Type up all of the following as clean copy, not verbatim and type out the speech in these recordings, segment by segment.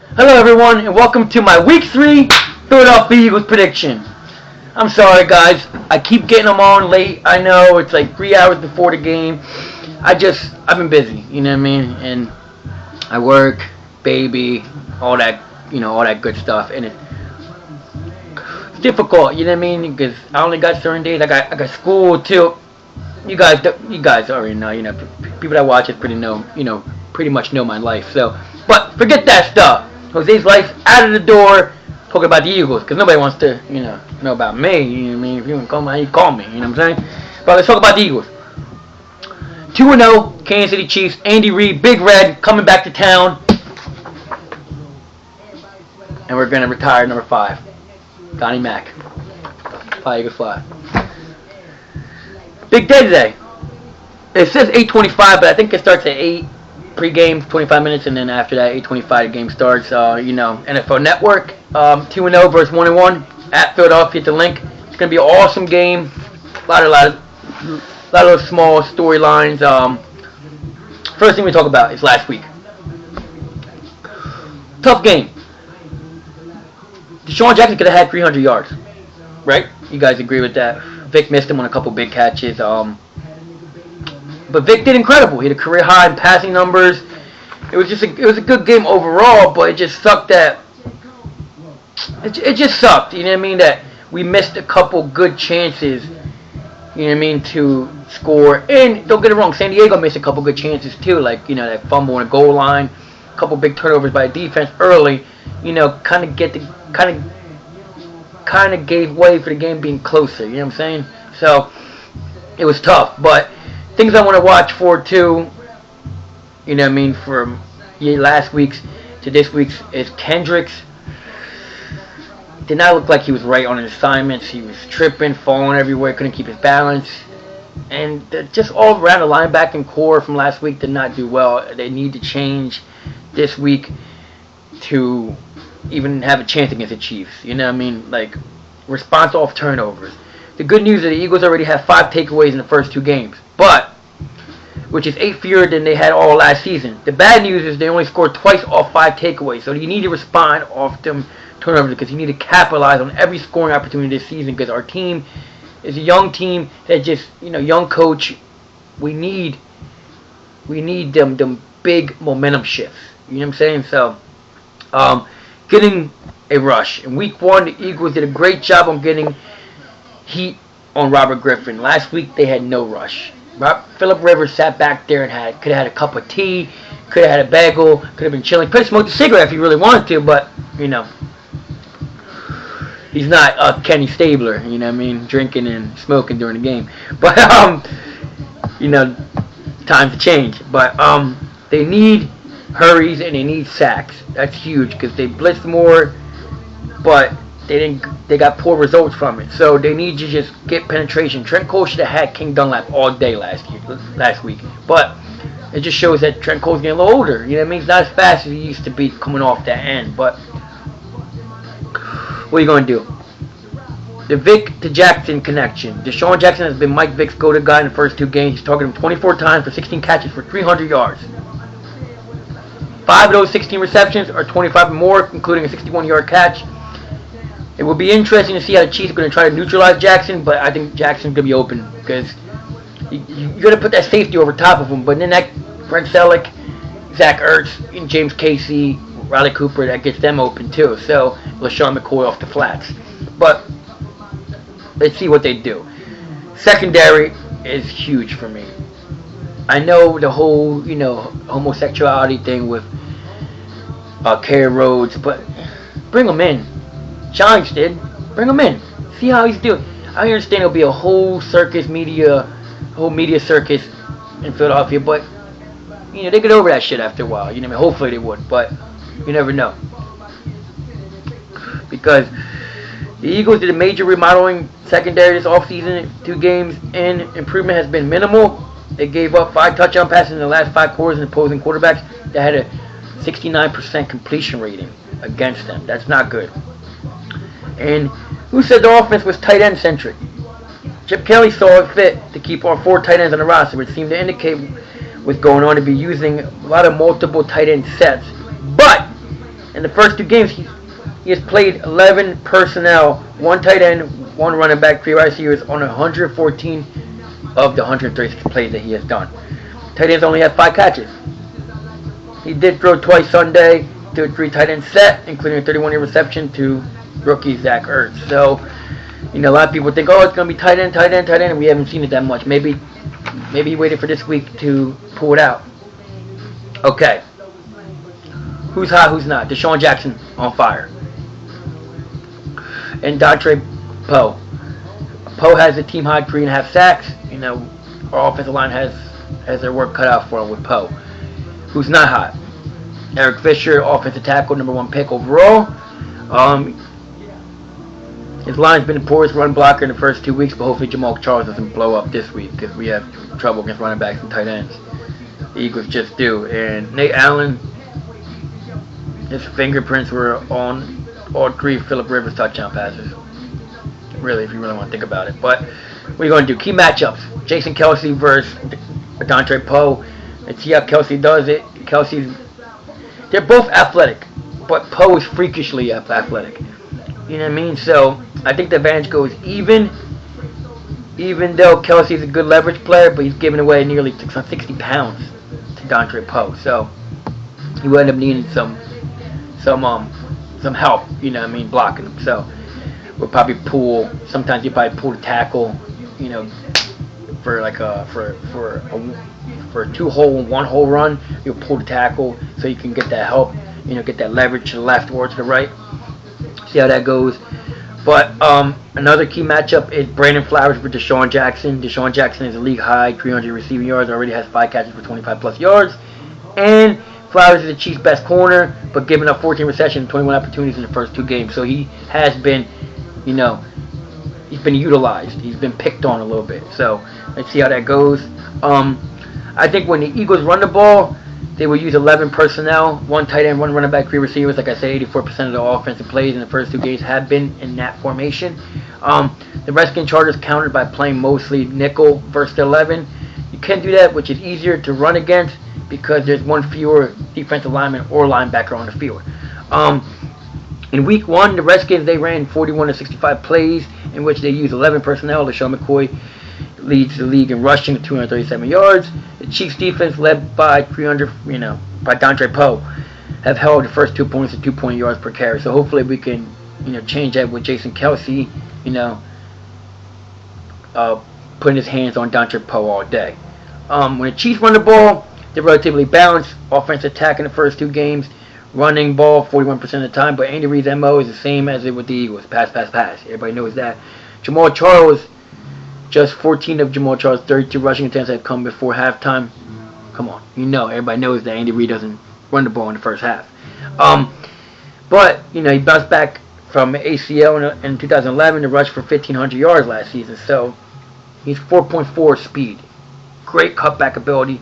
Hello everyone and welcome to my Week 3 Philadelphia Eagles prediction. I'm sorry guys, I keep getting them on late. I know it's like 3 hours before the game. I've been busy, you know what I mean? And I work, baby, all that, all that good stuff. And it's difficult, you know what I mean? Because I only got certain days. I got school too. You guys already know, people that watch it pretty much know my life. So, but forget that stuff. Jose's life out of the door. Talking about the Eagles, because nobody wants to, know about me. You know what I mean? If you want to call me, you call me. You know what I'm saying? But let's talk about the Eagles. 2-0, Kansas City Chiefs. Andy Reid, Big Red, coming back to town. And we're going to retire number 5. Donnie Mack. Fly, Eagles fly. Big day today. It says 8:25, but I think it starts at 8. Pre-game, 25 minutes, and then after that, 8:25, the game starts. NFL Network, 2-0 versus 1-1 at Philadelphia. The link. It's gonna be an awesome game. A lot of small storylines. First thing we talk about is last week. Tough game. Deshaun Jackson could have had 300 yards, right? You guys agree with that? Vic missed him on a couple big catches. But Vic did incredible. He had a career high in passing numbers. It was a good game overall, but it just sucked that it just sucked. You know what I mean? That we missed a couple good chances. You know what I mean, to score. And don't get it wrong, San Diego missed a couple good chances too. Like that fumble on a goal line, a couple big turnovers by defense early. Kind of gave way for the game being closer. You know what I'm saying? So it was tough, but. Things I want to watch for too, from last week's to this week's is Kendricks. Did not look like he was right on his assignments. He was tripping, falling everywhere, couldn't keep his balance. And just all around the linebacking core from last week did not do well. They need to change this week to even have a chance against the Chiefs. You know what I mean? Like, response off turnovers. The good news is the Eagles already have 5 takeaways in the first 2 games. Which is 8 fewer than they had all last season. The bad news is they only scored twice off 5 takeaways. So you need to respond off them turnovers because you need to capitalize on every scoring opportunity this season because our team is a young team that just, young coach. We need them big momentum shifts. You know what I'm saying? So, getting a rush. In week 1, the Eagles did a great job on getting heat on Robert Griffin. Last week, they had no rush. Phillip Rivers sat back there and could have had a cup of tea, could have had a bagel, could have been chilling, could have smoked a cigarette if he really wanted to, but, he's not Kenny Stabler, you know what I mean, drinking and smoking during the game. But, time to change. But, they need hurries and they need sacks. That's huge because they blitzed more, but they got poor results from it. So they need to just get penetration. Trent Cole should have had King Dunlap all day last week. But it just shows that Trent Cole's getting a little older. You know what I mean? He's not as fast as he used to be coming off that end. But what are you going to do? The Vic to Jackson connection. Deshaun Jackson has been Mike Vic's go-to guy in the first 2 games. He's targeted him 24 times for 16 catches for 300 yards. 5 of those 16 receptions are 25 or more, including a 61-yard catch. It will be interesting to see how the Chiefs are going to try to neutralize Jackson, but I think Jackson's going to be open because you're going to put that safety over top of him. But then that Brent Selleck, Zach Ertz, and James Casey, Riley Cooper, that gets them open too. So LaShawn McCoy off the flats. But let's see what they do. Secondary is huge for me. I know the whole, homosexuality thing with Kerry Rhodes, but bring them in. Giants did. Bring him in. See how he's doing. I understand it'll be a whole media circus in Philadelphia, but they get over that shit after a while. Hopefully they would, but you never know. Because the Eagles did a major remodeling secondary this offseason, 2 games in. Improvement has been minimal. They gave up 5 touchdown passes in the last 5 quarters in opposing quarterbacks that had a 69% completion rating against them. That's not good. And who said the offense was tight end centric? Chip Kelly saw it fit to keep our 4 tight ends on the roster, which seemed to indicate what's going on to be using a lot of multiple tight end sets. But In the first 2 games, he has played 11 personnel, 1 tight end, 1 running back, 3 wide receivers on 114 of the 136 plays that he has done. Tight ends only had 5 catches. He did throw twice Sunday to a 3 tight end set, including a 31-yard reception to rookie Zach Ertz. So, a lot of people think, oh, it's going to be tight end, and we haven't seen it that much. Maybe he waited for this week to pull it out. Okay. Who's hot, who's not? Deshaun Jackson on fire. And Dontre Poe. Poe has a team high 3.5 sacks. Our offensive line has their work cut out for him with Poe. Who's not hot? Eric Fisher, offensive tackle, number 1 pick overall. His line's been the poorest run blocker in the first 2 weeks, but hopefully Jamal Charles doesn't blow up this week because we have trouble against running backs and tight ends. The Eagles just do. And Nate Allen, his fingerprints were on all 3 Phillip Rivers touchdown passes. Really, if you really want to think about it. But what are you going to do? Key matchups. Jason Kelce versus Dontre Poe. Let's see how Kelce does it. They're both athletic, but Poe is freakishly athletic. You know what I mean? So I think the advantage goes even though Kelce's a good leverage player, but he's giving away nearly 60 pounds to Dontre Poe. So he will end up needing some help, blocking him. So we'll probably sometimes you probably pull the tackle, for like for a 2-hole, 1-hole run, you'll pull the tackle so you can get that help, get that leverage to the left or to the right. See how that goes. But another key matchup is Brandon Flowers for Deshaun Jackson. Deshaun Jackson is a league high 300 receiving yards, already has 5 catches for 25 plus yards. And Flowers is the Chiefs' best corner, but giving up 14 receptions, 21 opportunities in the first 2 games. So he has been, he's been utilized. He's been picked on a little bit. So let's see how that goes. I think when the Eagles run the ball, they will use 11 personnel, 1 tight end, 1 running back, 3 receivers. Like I said, 84% of the offensive plays in the first 2 games have been in that formation. The Redskins Chargers countered by playing mostly nickel versus 11. You can do that, which is easier to run against because there's 1 fewer defensive lineman or linebacker on the field. In week 1, the Redskins, they ran 41 to 65 plays in which they used 11 personnel. LaShawn McCoy leads the league in rushing with 237 yards. The Chiefs defense, led by by Dontre Poe, have held the first 2 points to 2 yards per carry. So hopefully we can, change that with Jason Kelce, putting his hands on Dontre Poe all day. When the Chiefs run the ball, they're relatively balanced. Offense attack in the first 2 games, running ball 41% of the time. But Andy Reid's MO is the same as it with the Eagles: pass, pass, pass. Everybody knows that. Jamal Charles. Just 14 of Jamal Charles' 32 rushing attempts have come before halftime. Come on. Everybody knows that Andy Reid doesn't run the ball in the first half. But, he bounced back from ACL in 2011 to rush for 1,500 yards last season. So, he's 4.4 speed. Great cutback ability.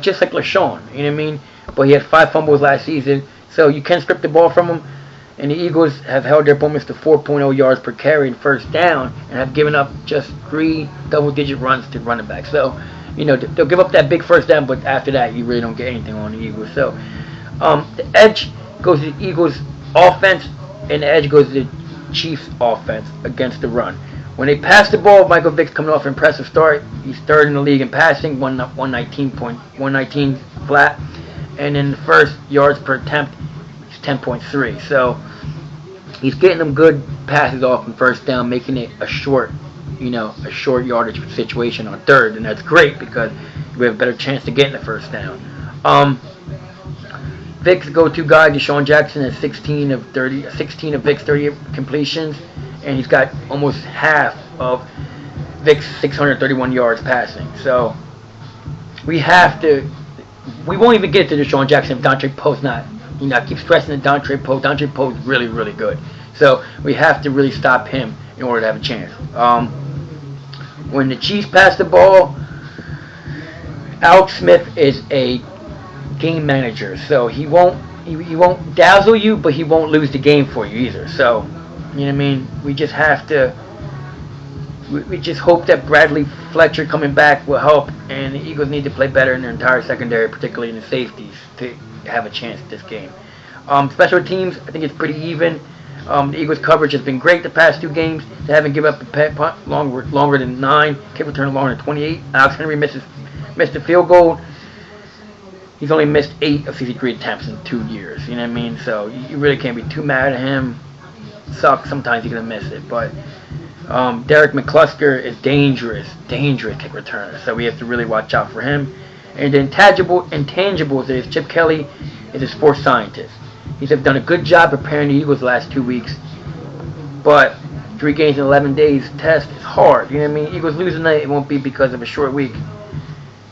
Just like LaShawn. You know what I mean? But he had 5 fumbles last season. So, you can strip the ball from him. And the Eagles have held their opponents to 4.0 yards per carry and first down and have given up just 3 double-digit runs to running back. So, they'll give up that big first down, but after that, you really don't get anything on the Eagles. So, the edge goes to the Eagles' offense, and the edge goes to the Chiefs' offense against the run. When they pass the ball, Michael Vick's coming off an impressive start. He's 3rd in the league in passing, 119 flat. And in the first yards per attempt, 10.3. So he's getting them good passes off in first down, making it a short yardage situation on 3rd, and that's great because we have a better chance to get in the first down. Vick's go-to guy, Deshaun Jackson, has 16 of Vick's 30 completions, and he's got almost half of Vick's 631 yards passing. So we won't even get to Deshaun Jackson if Dontre Poe's not. I keep stressing that Dontre Poe. Dontre Poe is really, really good. So we have to really stop him in order to have a chance. When the Chiefs pass the ball, Alex Smith is a game manager. So he won't dazzle you, but he won't lose the game for you either. So, you know what I mean? We just have to. We just hope that Bradley Fletcher coming back will help, and the Eagles need to play better in their entire secondary, particularly in the safeties, to have a chance at this game. Special teams, I think it's pretty even. The Eagles' coverage has been great the past 2 games. They haven't given up a punt longer than 9. Kick return longer than 28. Alex Henry missed the field goal. He's only missed 8 of 63 attempts in 2 years. You know what I mean? So you really can't be too mad at him. Sucks. Sometimes he's gonna miss it, but Derek McClusker is dangerous kick returner. So we have to really watch out for him. And the intangibles is Chip Kelly is a sports scientist. He's done a good job preparing the Eagles the last 2 weeks, but 3 games in 11 days test is hard. You know what I mean? Eagles lose tonight, it won't be because of a short week.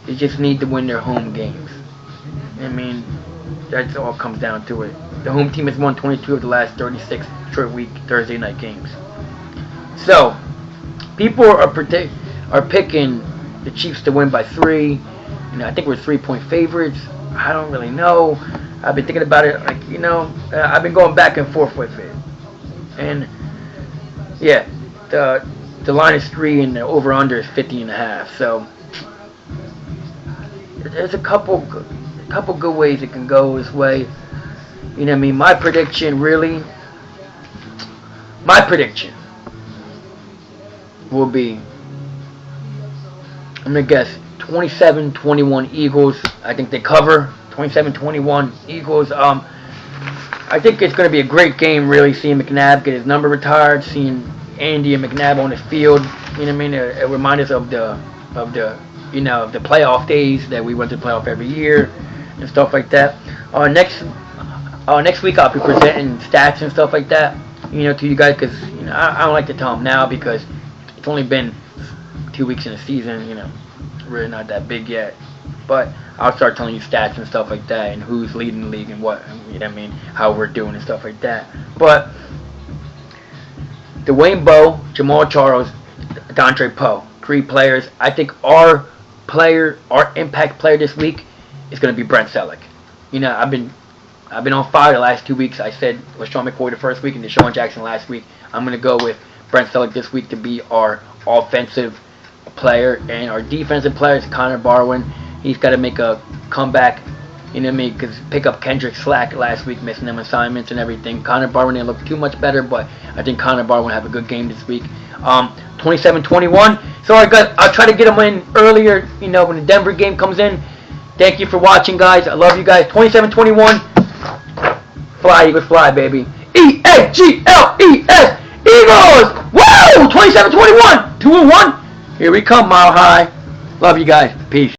They just need to win their home games. I mean, that's all it comes down to it. The home team has won 22 of the last 36 short week Thursday night games. So, people are picking the Chiefs to win by 3. You know, I think we're 3-point favorites. I don't really know. I've been thinking about it, like, you know, I've been going back and forth with it. And, yeah, the line is 3 and the over-under is 50.5. So, there's a couple good ways it can go this way. You know what I mean? My prediction will be, I'm going to guess, 27-21 Eagles. I think they cover. 27-21 Eagles. I think it's going to be a great game, really, seeing McNabb get his number retired, seeing Andy and McNabb on the field. You know what I mean? It reminds us of the playoff days that we went to the playoff every year and stuff like that. Next week I'll be presenting stats and stuff like that, you know, to you guys, because, you know, I don't like to tell them now because it's only been 2 weeks in the season. You know, really not that big yet. But I'll start telling you stats and stuff like that, and who's leading the league and what, you know what I mean, how we're doing and stuff like that. But Dwayne Bowe, Jamal Charles, Dontre Poe, 3 players. I think our impact player this week is going to be Brent Selleck. You know, I've been on fire the last 2 weeks. I said LaShawn McCoy the first week and Deshaun Jackson last week. I'm going to go with Brent Selleck this week to be our offensive player, and our defensive player is Connor Barwin. He's got to make a comeback, you know what I mean, because pick up Kendrick slack last week, missing them assignments and everything. Connor Barwin didn't look too much better, but I think Connor Barwin will have a good game this week. 27-21. So I'll try to get them in earlier, you know, when the Denver game comes in. Thank you for watching, guys. I love you guys. 27-21. Fly, Eagles, fly, baby. E-A-G-L-E-S. Eagles! Woo! 27-21. 2-1. Here we come, Mile High. Love you guys. Peace.